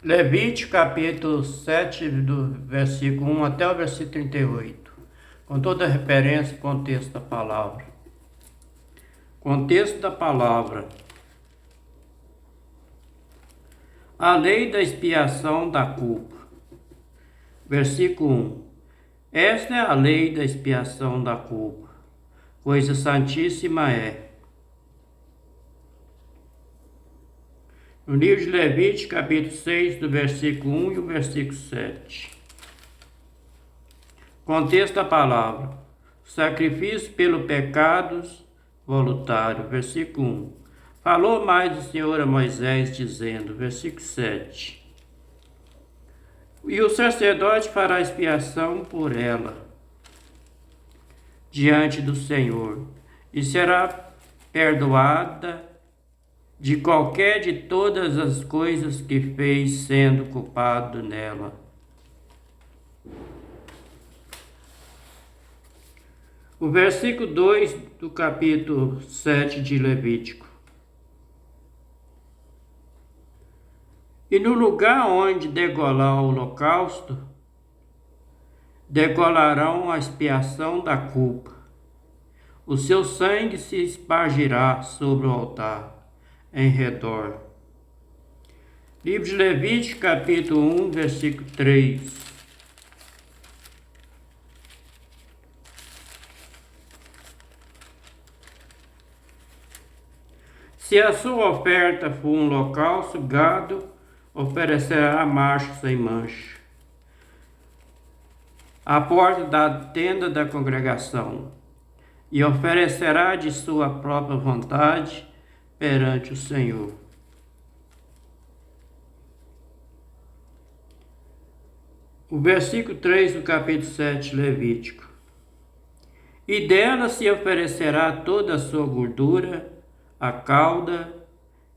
Levítico capítulo 7, do versículo 1 até o versículo 38, com toda a referência e contexto da palavra. Contexto da palavra. A lei da expiação da culpa. Versículo 1. Esta é a lei da expiação da culpa. Coisa santíssima é. No livro de Levítico, capítulo 6, do versículo 1 e o versículo 7. Contexto da palavra. Sacrifício pelo pecados voluntário. Versículo 1. Falou mais o Senhor a Moisés, dizendo, versículo 7. E o sacerdote fará expiação por ela diante do Senhor, e será perdoada de qualquer de todas as coisas que fez, sendo culpado nela. O versículo 2 do capítulo 7 de Levítico. E no lugar onde degolar o holocausto, degolarão a expiação da culpa. O seu sangue se espargirá sobre o altar, em redor. Livro de Levítico, capítulo 1, versículo 3. Se a sua oferta for um holocausto, gado, oferecerá macho sem mancha, à porta da tenda da congregação, e oferecerá de sua própria vontade perante o Senhor. O versículo 3 do capítulo 7, Levítico. E dela se oferecerá toda a sua gordura, a cauda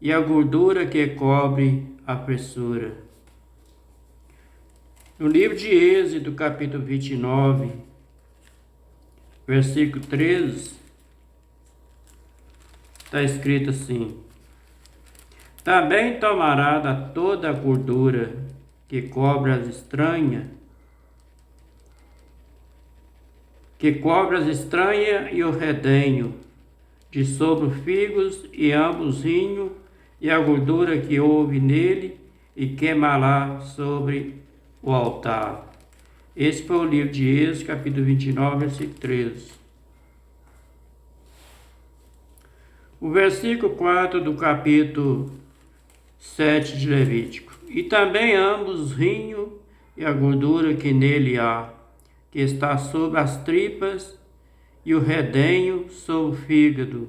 e a gordura que cobre a fressura. No livro de Êxodo, capítulo 29, versículo 13, está escrito assim: também tomará da toda a gordura que cobre as estranhas, e o redenho, de sobre os figos e ambos rinhos, e a gordura que houve nele, e queimá-la sobre o altar. Esse foi o livro de Êxodo, capítulo 29, versículo 13. O versículo 4 do capítulo 7 de Levítico. E também ambos os rinhos e a gordura que nele há, que está sobre as tripas, e o redenho sobre o fígado,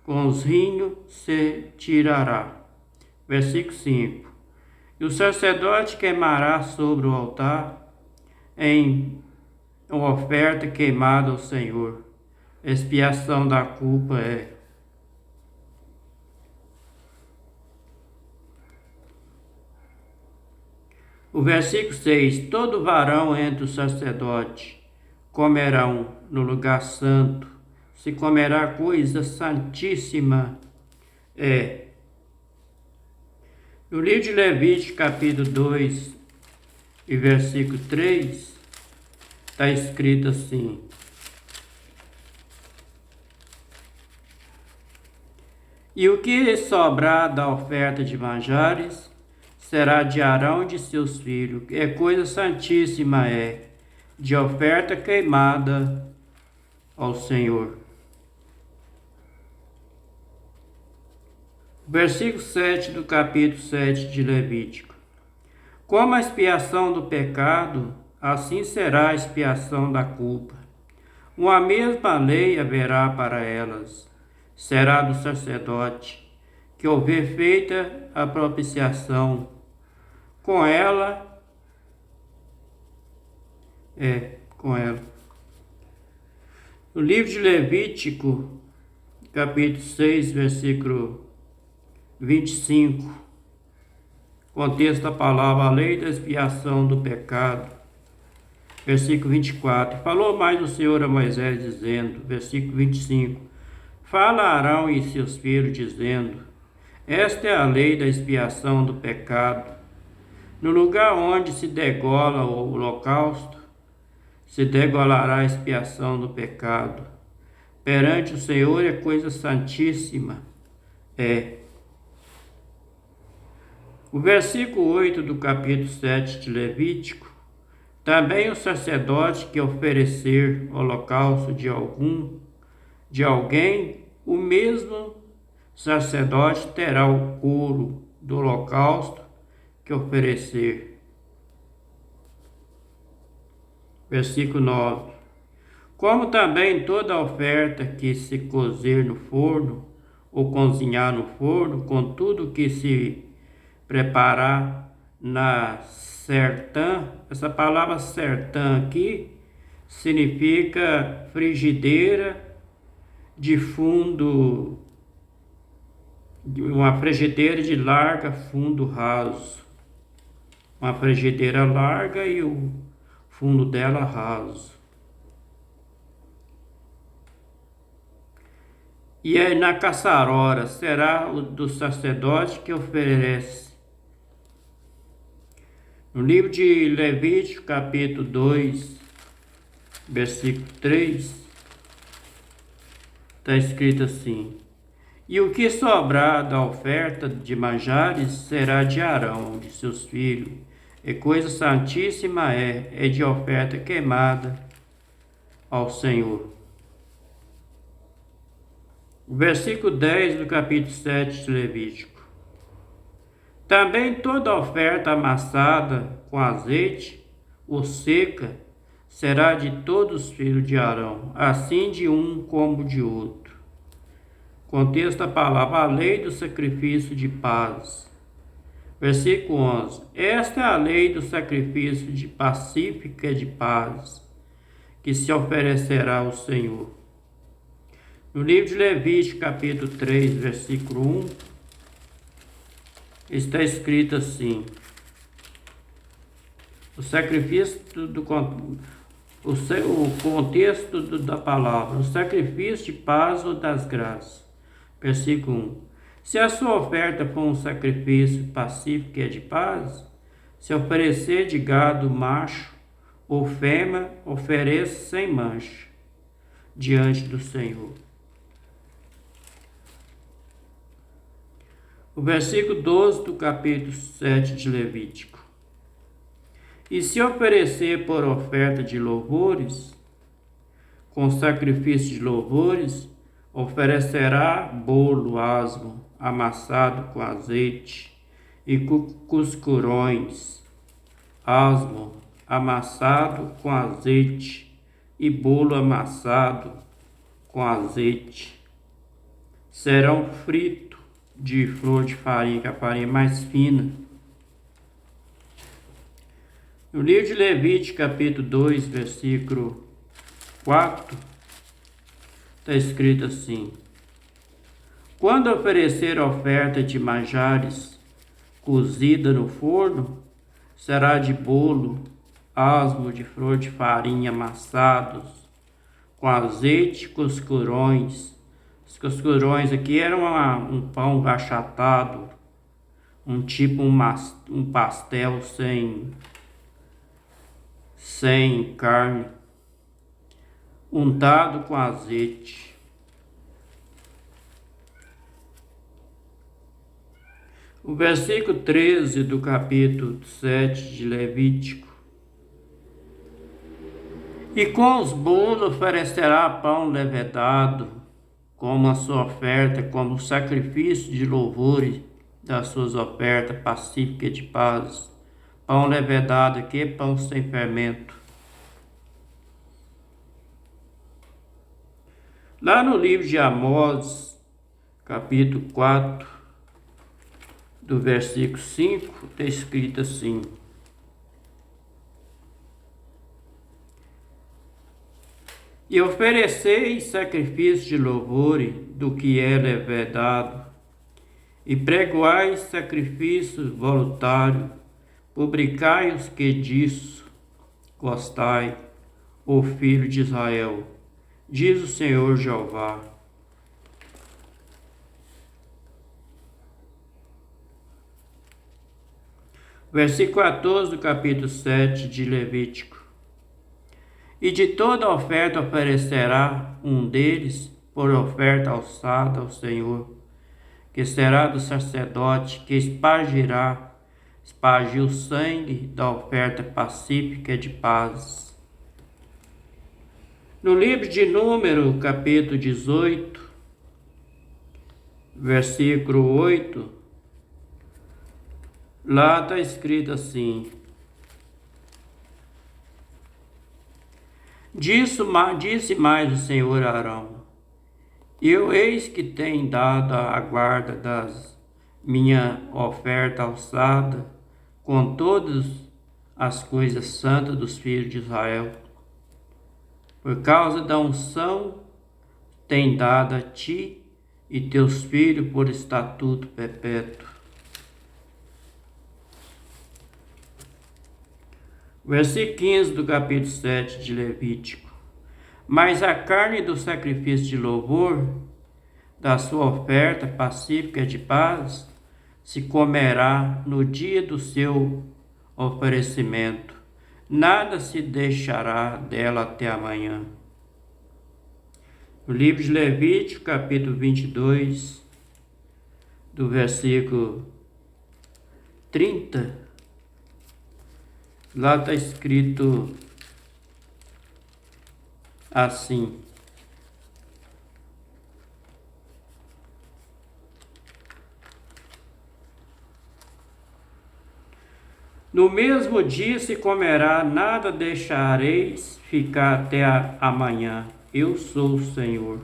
com os rinhos se tirará. Versículo 5. E o sacerdote queimará sobre o altar em uma oferta queimada ao Senhor. Expiação da culpa é. O versículo 6. Todo varão entre os sacerdotes comerão no lugar santo, se comerá coisa santíssima é. No livro de Levítico, capítulo 2 e versículo 3, está escrito assim: e o que sobrar da oferta de manjares será de Arão e de seus filhos, é coisa santíssima é, de oferta queimada ao Senhor. Versículo 7 do capítulo 7 de Levítico. Como a expiação do pecado, assim será a expiação da culpa. Uma mesma lei haverá para elas. Será do sacerdote, que houver feita a propiciação. Com ela. No livro de Levítico, capítulo 6, versículo 25, contexto da palavra, a lei da expiação do pecado. Versículo 24, falou mais o Senhor a Moisés, dizendo, versículo 25, fala a Arão e seus filhos, dizendo, esta é a lei da expiação do pecado. No lugar onde se degola o holocausto, se degolará a expiação do pecado. Perante o Senhor é coisa santíssima. O versículo 8 do capítulo 7 de Levítico. Também o sacerdote que oferecer holocausto de alguém, o mesmo sacerdote terá o couro do holocausto que oferecer. Versículo 9. Como também toda oferta que se cozer no forno, ou cozinhar no forno, com tudo que se preparar na sertã. Essa palavra sertã aqui significa frigideira de fundo, uma frigideira de larga fundo raso. Uma frigideira larga e o fundo dela raso. E aí na caçarora será o do sacerdote que oferece. No livro de Levítico, capítulo 2, versículo 3, está escrito assim: E o que sobrar da oferta de manjares será de Arão, de seus filhos, e coisa santíssima é de oferta queimada ao Senhor. O versículo 10 do capítulo 7 de Levítico. Também toda oferta amassada com azeite ou seca será de todos os filhos de Arão, assim de um como de outro. Contexto da palavra: a lei do sacrifício de paz. Versículo 11. Esta é a lei do sacrifício de pacífica de paz, que se oferecerá ao Senhor. No livro de Levítico, capítulo 3, versículo 1, está escrito assim: o sacrifício o contexto da palavra, o sacrifício de paz ou das graças. Versículo 1. Se a sua oferta for um sacrifício pacífico e de paz, se oferecer de gado macho ou fêmea, ofereça sem mancha diante do Senhor. O versículo 12 do capítulo 7 de Levítico. E se oferecer por oferta de louvores, com sacrifício de louvores, oferecerá bolo asmo, amassado com azeite, e cuscurões, asmo, amassado com azeite, e bolo amassado com azeite. Serão fritos de flor de farinha, que é a farinha mais fina. No livro de Levítico, capítulo 2, versículo 4, está escrito assim: quando oferecer oferta de manjares cozida no forno, será de bolo, asmo de flor de farinha amassados, com azeite, cuscurões. Os cuscurões aqui eram um pão achatado, um pastel sem carne, untado com azeite. O versículo 13 do capítulo 7 de Levítico. E com os bolos oferecerá pão levedado, como a sua oferta, como sacrifício de louvores das suas ofertas pacíficas de paz. Pão levedado aqui é pão sem fermento. Lá no livro de Amós, capítulo 4, do versículo 5, está escrito assim: e ofereceis sacrifício de louvor do que é levedado, e pregoais sacrifício voluntário, publicai os que disso gostai, ó filho de Israel, diz o Senhor Jeová. Versículo 14 do capítulo 7 de Levítico. E de toda oferta oferecerá um deles por oferta alçada ao Senhor, que será do sacerdote que espargir o sangue da oferta pacífica de paz. No livro de Número, capítulo 18, versículo 8, lá está escrito assim: Disse mais o Senhor a Arão: Eu eis que tenho dado a guarda das minha oferta alçada com todas as coisas santas dos filhos de Israel. Por causa da unção tem dado a ti e teus filhos por estatuto perpétuo. Versículo 15 do capítulo 7 de Levítico. Mas a carne do sacrifício de louvor, da sua oferta pacífica de paz, se comerá no dia do seu oferecimento. Nada se deixará dela até amanhã. O livro de Levítico, capítulo 22, do versículo 30, lá está escrito assim: No mesmo dia se comerá, nada deixareis ficar até amanhã. Eu sou o Senhor.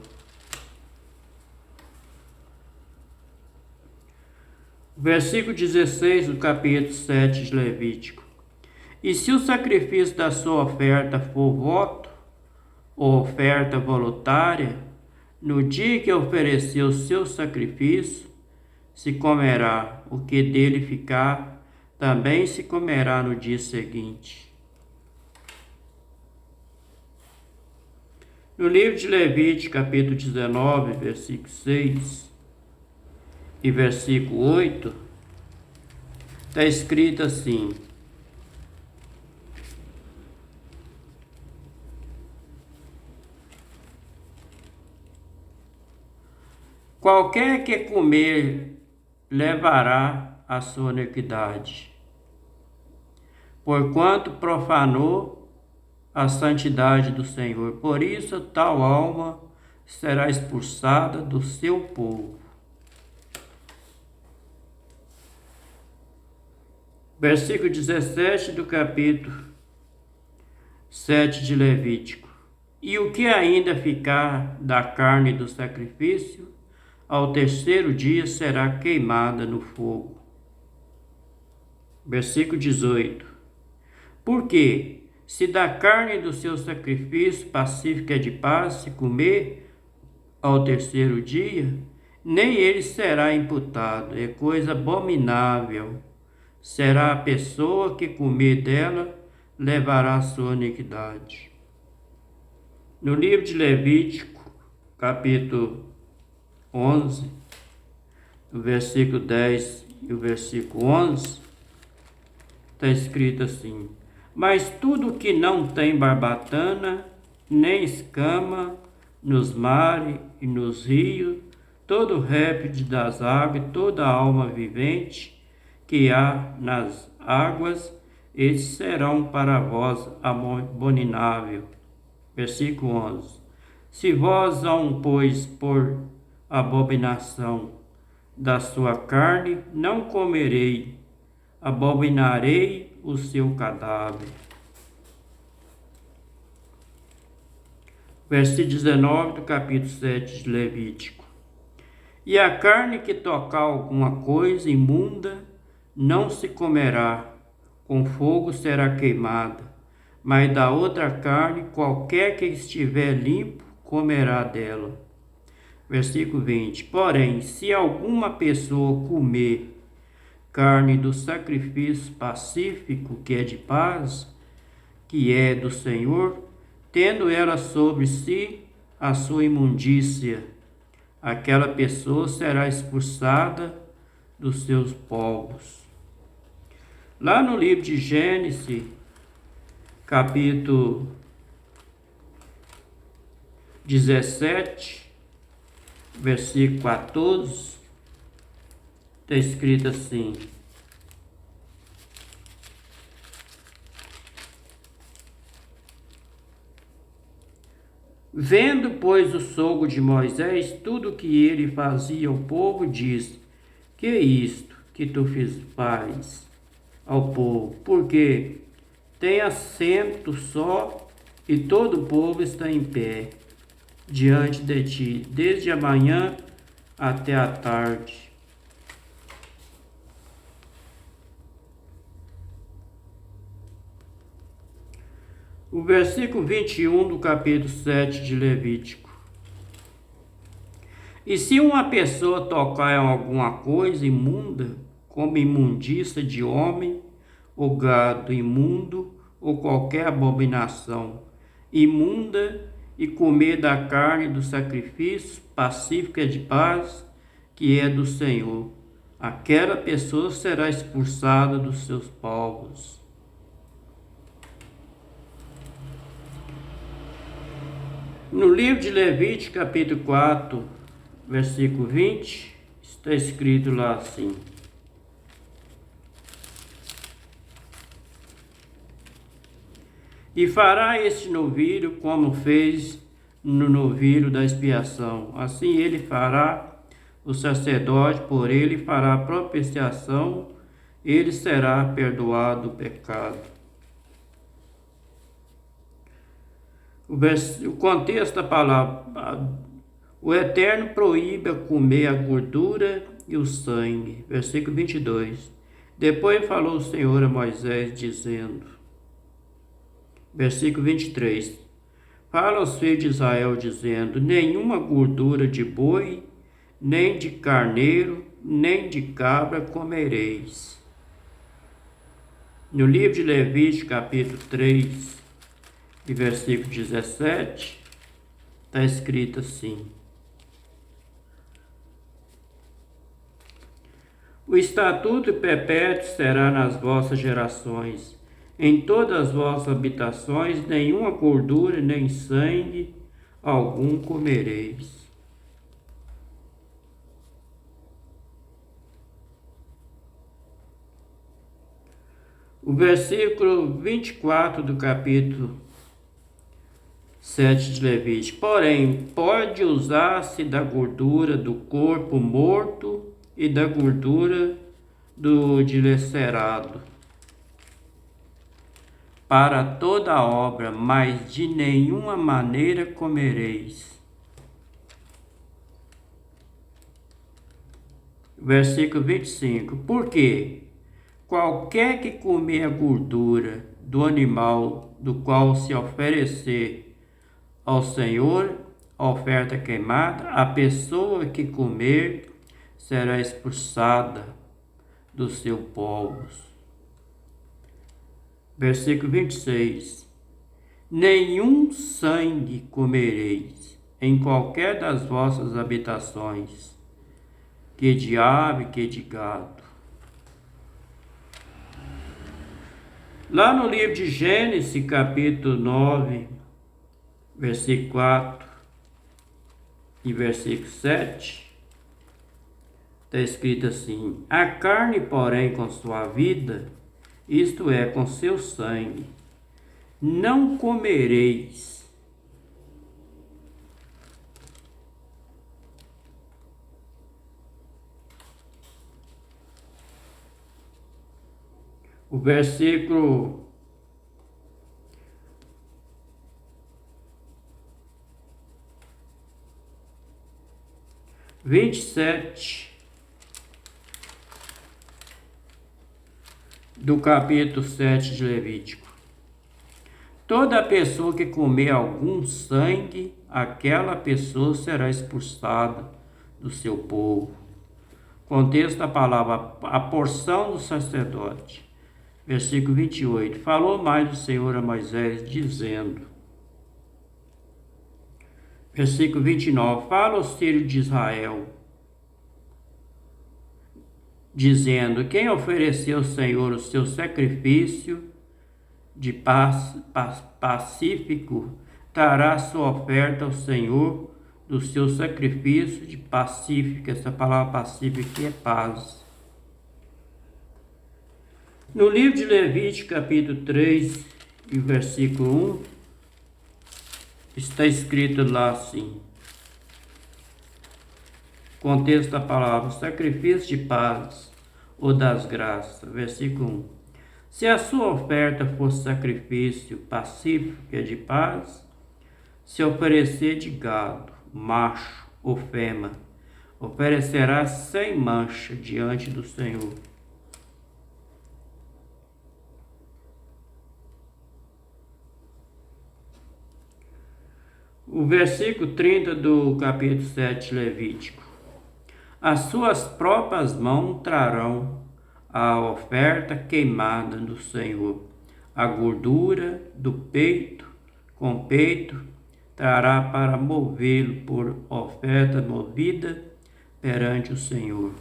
Versículo 16 do capítulo 7 de Levítico. E se o sacrifício da sua oferta for voto ou oferta voluntária, no dia que ofereceu o seu sacrifício, se comerá. O que dele ficar, também se comerá no dia seguinte. No livro de Levítico, capítulo 19, versículo 6 e versículo 8, está escrito assim: Qualquer que comer levará a sua iniquidade, porquanto profanou a santidade do Senhor. Por isso, tal alma será expulsada do seu povo. Versículo 17 do capítulo 7 de Levítico. E o que ainda ficar da carne do sacrifício, ao terceiro dia será queimada no fogo. Versículo 18. Porque se da carne do seu sacrifício pacífica de paz se comer ao terceiro dia, nem ele será imputado, é coisa abominável. Será a pessoa que comer dela, levará a sua iniquidade. No livro de Levítico, capítulo 11, o versículo 10 e o versículo 11, está escrito assim: Mas tudo que não tem barbatana, nem escama, nos mares e nos rios, todo réptil das águas, toda alma vivente que há nas águas, esses serão para vós abominável. Versículo 11. Se vós não pois por abominação da sua carne, não comerei, abominarei o seu cadáver. Versículo 19 do capítulo 7 de Levítico. E a carne que tocar alguma coisa imunda não se comerá, com fogo será queimada, mas da outra carne qualquer que estiver limpo comerá dela. Versículo 20. Porém, se alguma pessoa comer carne do sacrifício pacífico que é de paz, que é do Senhor, tendo ela sobre si a sua imundícia, aquela pessoa será expulsada dos seus povos. Lá no livro de Gênesis, capítulo 17, versículo 14, está escrito assim: vendo, pois, o sogro de Moisés tudo o que ele fazia ao povo, disse: que é isto que tu faz ao povo? Porque tem assento só e todo o povo está em pé diante de ti, desde a manhã até a tarde. O versículo 21 do capítulo 7 de Levítico. E se uma pessoa tocar em alguma coisa imunda, como imundícia de homem, ou gado imundo, ou qualquer abominação imunda, e comer da carne do sacrifício pacífica de paz, que é do Senhor, aquela pessoa será expulsada dos seus povos. No livro de Levítico, capítulo 4, versículo 20, está escrito lá assim: e fará este novilho como fez no novilho da expiação. Assim ele fará o sacerdote, por ele fará propiciação, ele será perdoado o pecado. O contexto da palavra: o Eterno proíbe comer a gordura e o sangue. Versículo 22. Depois falou o Senhor a Moisés, dizendo, versículo 23, fala aos filhos de Israel, dizendo: nenhuma gordura de boi, nem de carneiro, nem de cabra comereis. No livro de Levítico, capítulo 3, e versículo 17, está escrito assim: o estatuto perpétuo será nas vossas gerações. Em todas as vossas habitações, nenhuma gordura nem sangue algum comereis. O versículo 24 do capítulo 7 de Levítico. Porém, pode usar-se da gordura do corpo morto e da gordura do dilacerado para toda a obra, mas de nenhuma maneira comereis. Versículo 25. Porque qualquer que comer a gordura do animal do qual se oferecer ao Senhor a oferta queimada, a pessoa que comer será expulsada dos seus povos. Versículo 26. Nenhum sangue comereis em qualquer das vossas habitações, que de ave, que de gado. Lá no livro de Gênesis, capítulo 9, versículo 4 e versículo 7, está escrito assim: a carne, porém, com sua vida, isto é, com seu sangue, não comereis. O versículo 27 do capítulo 7 de Levítico. Toda pessoa que comer algum sangue, aquela pessoa será expulsada do seu povo. Contexto da palavra: a porção do sacerdote. Versículo 28. Falou mais o Senhor a Moisés, dizendo. Versículo 29. Fala aos filhos de Israel. dizendo: quem ofereceu ao Senhor o seu sacrifício de pacífico, trará sua oferta ao Senhor do seu sacrifício de pacífico. Essa palavra pacífico aqui é paz. No livro de Levítico, capítulo 3, e versículo 1, está escrito lá assim: contexto da palavra, sacrifício de paz ou das graças. Versículo 1. Se a sua oferta for sacrifício pacífico, que é de paz, se oferecer de gado, macho ou fêmea, oferecerá sem mancha diante do Senhor. O versículo 30 do capítulo 7 Levítico. As suas próprias mãos trarão a oferta queimada do Senhor. A gordura do peito, com peito, trará para movê-lo por oferta movida perante o Senhor.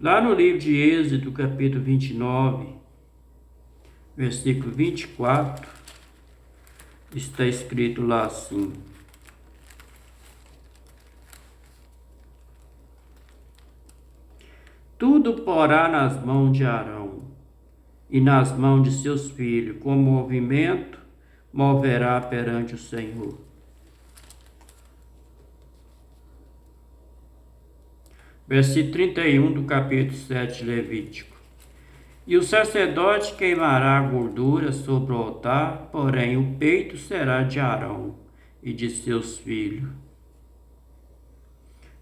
Lá no livro de Êxodo, capítulo 29, versículo 24, está escrito lá assim: tudo porá nas mãos de Arão e nas mãos de seus filhos, com movimento moverá perante o Senhor. Versículo 31 do capítulo 7 Levítico. E o sacerdote queimará a gordura sobre o altar, porém o peito será de Arão e de seus filhos.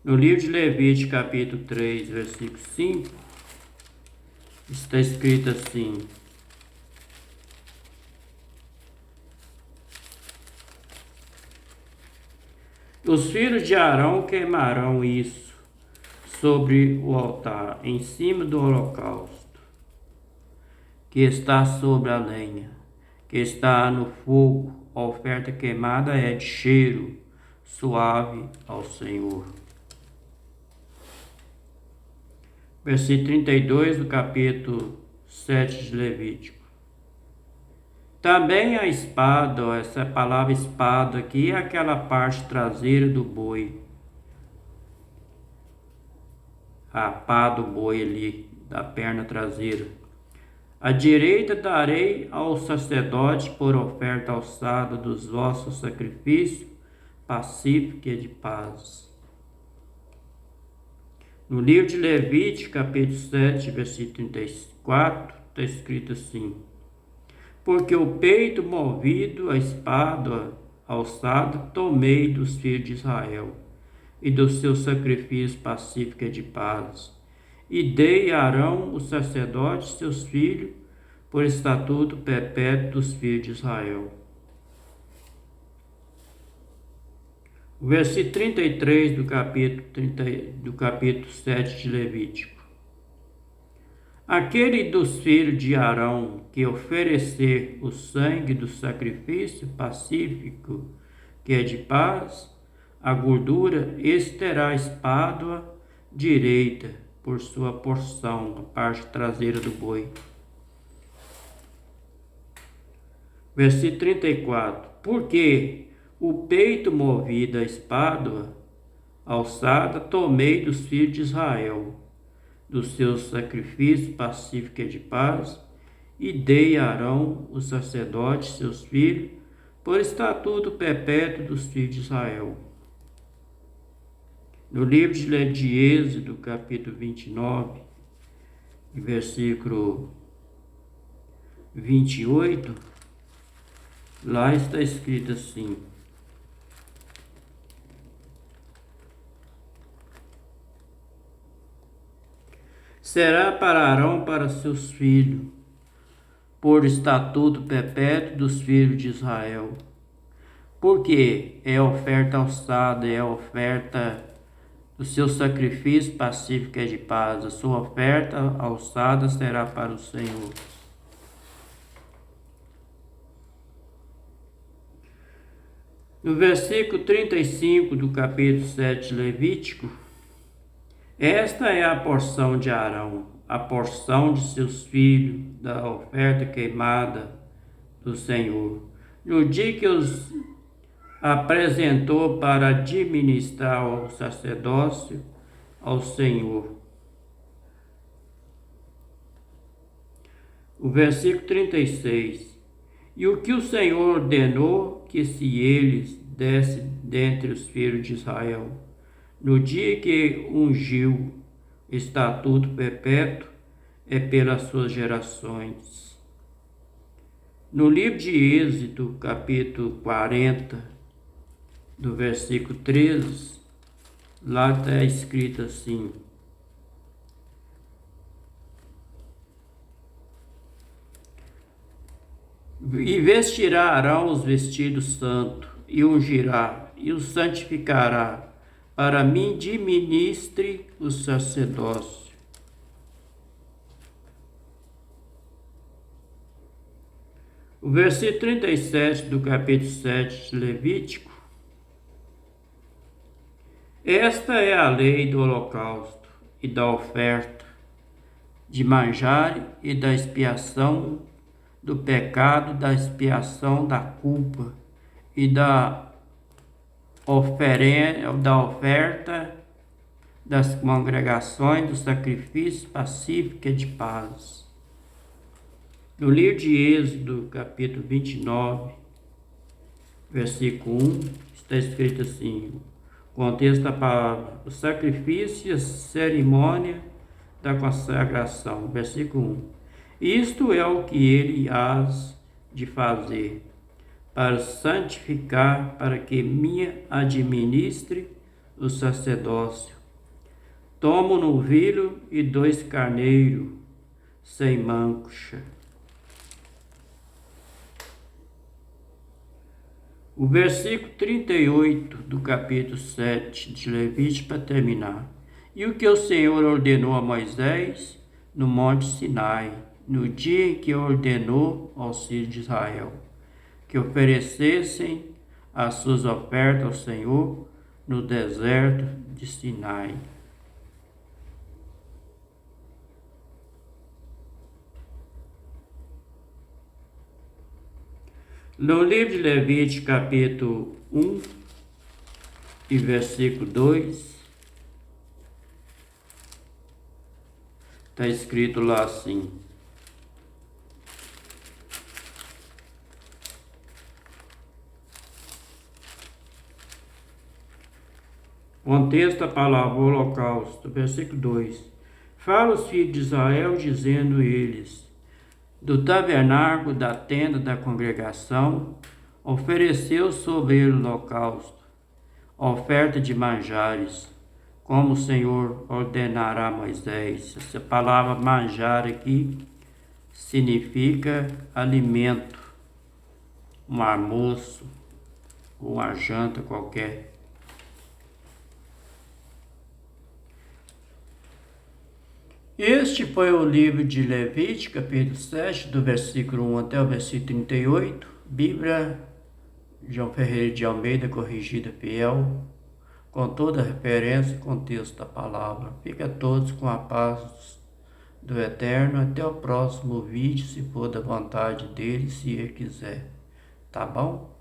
No livro de Levítico, capítulo 3, versículo 5, está escrito assim: os filhos de Arão queimarão isso sobre o altar, em cima do holocausto, que está sobre a lenha, que está no fogo. A oferta queimada é de cheiro suave ao Senhor. Versículo 32 do capítulo 7 de Levítico. Também a espada, essa palavra espada aqui, é aquela parte traseira do boi. A pá do boi ali, da perna traseira. A direita darei ao sacerdote por oferta alçada dos vossos sacrifícios, pacífico e de paz. No livro de Levítico, capítulo 7, versículo 34, está escrito assim: porque o peito movido, a espada alçada, tomei dos filhos de Israel, e do seu sacrifício pacífico e de paz, e dei a Arão, o sacerdote, seus filhos, por estatuto perpétuo dos filhos de Israel. O versículo 33 do capítulo 7 de Levítico. Aquele dos filhos de Arão que oferecer o sangue do sacrifício pacífico, que é de paz, a gordura, este terá a espada direita por sua porção, a parte traseira do boi. Versículo 34. Porque o peito movido a espada alçada tomei dos filhos de Israel, dos seus sacrifícios pacíficos e de paz, e dei a Arão, o sacerdote, seus filhos, por estatuto perpétuo dos filhos de Israel. No livro de Êxodo, capítulo 29, versículo 28, lá está escrito assim: será para Arão para seus filhos, por estatuto perpétuo dos filhos de Israel. Porque é oferta alçada, é oferta do seu sacrifício pacífico é de paz. A sua oferta alçada será para o Senhor. No versículo 35 do capítulo 7 de Levítico, Esta é a porção de Arão, a porção de seus filhos, da oferta queimada do Senhor. No dia que os apresentou para administrar o sacerdócio ao Senhor. O versículo 36. E o que o Senhor ordenou que se eles dessem dentre os filhos de Israel, no dia que ungiu estatuto perpétuo, é pelas suas gerações. No livro de Êxodo, capítulo 40, do versículo 13, lá está escrito assim: e vestirá Arão os vestidos santos, e ungirá, e o santificará, para mim administre o sacerdócio. O versículo 37 do capítulo 7 de Levítico. Esta é a lei do holocausto e da oferta, de manjar e da expiação do pecado, da expiação da culpa e da oferta das congregações, do sacrifício pacífico e de paz. No livro de Êxodo, capítulo 29, versículo 1, está escrito assim: o contexto da palavra, o sacrifício e a cerimônia da consagração. Versículo 1. Isto é o que ele hás de fazer, para santificar, para que me administre o sacerdócio. Toma um novilho e 2 carneiros, sem mancha. O versículo 38 do capítulo 7 de Levítico, para terminar. E o que o Senhor ordenou a Moisés no monte Sinai, no dia em que ordenou aos filhos de Israel, que oferecessem as suas ofertas ao Senhor no deserto de Sinai. No livro de Levítico, capítulo 1 e versículo 2, está escrito lá assim: contexto a palavra holocausto, versículo 2. Fala os filhos de Israel, dizendo eles: do tabernáculo da tenda da congregação, ofereceu sobre ele o holocausto, oferta de manjares, como o Senhor ordenará a Moisés. Essa palavra manjar aqui significa alimento, um almoço, uma janta qualquer. Este foi o livro de Levítico, capítulo 7, do versículo 1 até o versículo 38, Bíblia João Ferreira de Almeida, corrigida fiel, com toda a referência e contexto da palavra. Fica todos com a paz do Eterno. Até o próximo vídeo, se for da vontade dele, se ele quiser. Tá bom?